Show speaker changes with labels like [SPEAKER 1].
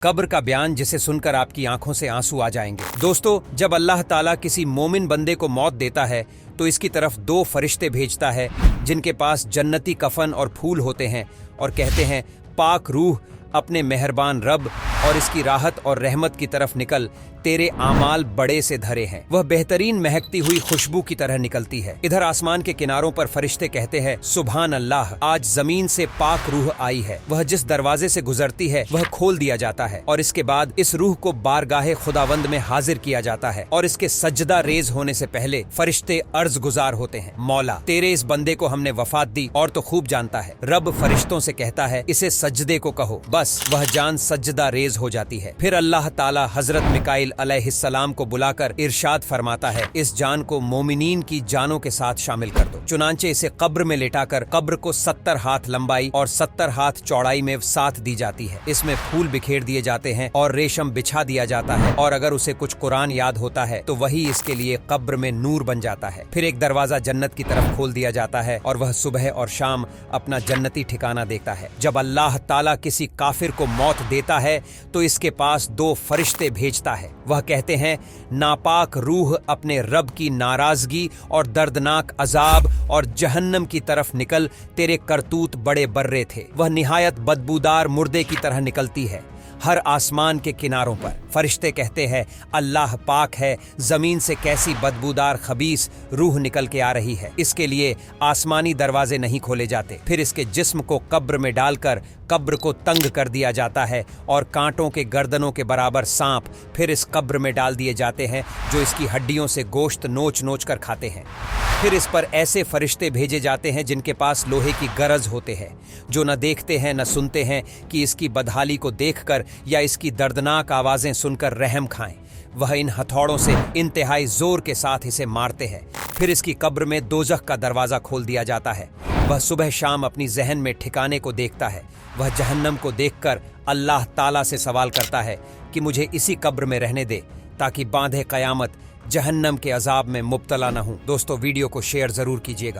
[SPEAKER 1] कब्र का बयान जिसे सुनकर आपकी आंखों से आंसू आ जाएंगे। दोस्तों, जब अल्लाह ताला किसी मोमिन बंदे को मौत देता है तो इसकी तरफ 2 फरिश्ते भेजता है जिनके पास जन्नती कफन और फूल होते हैं और कहते हैं, पाक रूह अपने मेहरबान रब और इसकी राहत और रहमत की तरफ निकल, तेरे आमाल बड़े से धरे हैं। वह बेहतरीन महकती हुई खुशबू की तरह निकलती है। इधर आसमान के किनारों पर फरिश्ते कहते हैं, सुभान अल्लाह, आज जमीन से पाक रूह आई है। वह जिस दरवाजे से गुजरती है वह खोल दिया जाता है और इसके बाद इस रूह को बारगाहे खुदावंद में हाजिर किया जाता है और इसके सजदा रेज होने से पहले फरिश्ते अर्ज गुजार होते हैं, मौला तेरे इस बंदे को हमने वफात दी और तो खूब जानता है। रब फरिश्तों से कहता है, इसे सजदे को कहो। बस वह जान सजदा रेज हो जाती है। फिर अल्लाह ताला हजरत मिकाइल अलैहिस्सलाम को बुलाकर इरशाद फरमाता है, इस जान को मोमिनीन की जानों के साथ शामिल कर दो। चुनांचे इसे कब्र में लेटाकर कब्र को 70 हाथ लंबाई और 70 हाथ चौड़ाई में साथ दी जाती है। इसमें फूल बिखेर दिए जाते हैं और रेशम बिछा दिया जाता है और अगर उसे कुछ कुरान याद होता है तो वही इसके लिए कब्र में नूर बन जाता है। फिर एक दरवाजा जन्नत की तरफ खोल दिया जाता है और वह सुबह और शाम अपना जन्नती ठिकाना देखता है। जब अल्लाह ताला किसी काफिर को मौत देता है तो इसके पास 2 फरिश्ते भेजता है। वह कहते हैं, नापाक रूह अपने रब की नाराजगी और दर्दनाक अजाब और जहन्नम की तरफ निकल, तेरे करतूत बड़े बर्रे थे। वह निहायत बदबूदार मुर्दे की तरह निकलती है। हर आसमान के किनारों पर फरिश्ते कहते हैं, अल्लाह पाक है, जमीन से कैसी बदबूदार खबीस रूह निकल के आ रही है। इसके लिए आसमानी दरवाजे नहीं खोले जाते। फिर इसके जिस्म को कब्र में डालकर कब्र को तंग कर दिया जाता है और कांटों के गर्दनों के बराबर सांप फिर इस कब्र में डाल दिए जाते हैं जो इसकी हड्डियों से गोश्त नोच नोच कर खाते हैं। फिर इस पर ऐसे फरिश्ते भेजे जाते हैं जिनके पास लोहे की गरज होते हैं, जो न देखते हैं न सुनते हैं कि इसकी बदहाली को देखकर या इसकी दर्दनाक आवाजें सुनकर रहम खाएं। वह इन हथौड़ों से इंतहाई जोर के साथ इसे मारते हैं। फिर इसकी कब्र में दोजख का दरवाजा खोल दिया जाता है। वह सुबह शाम अपनी जहन में ठिकाने को देखता है। वह जहन्नम को देखकर अल्लाह ताला से सवाल करता है कि मुझे इसी कब्र में रहने दे ताकि बांधे कयामत जहन्नम के अजाब में मुब्तला न हूं। दोस्तों, वीडियो को शेयर जरूर कीजिएगा।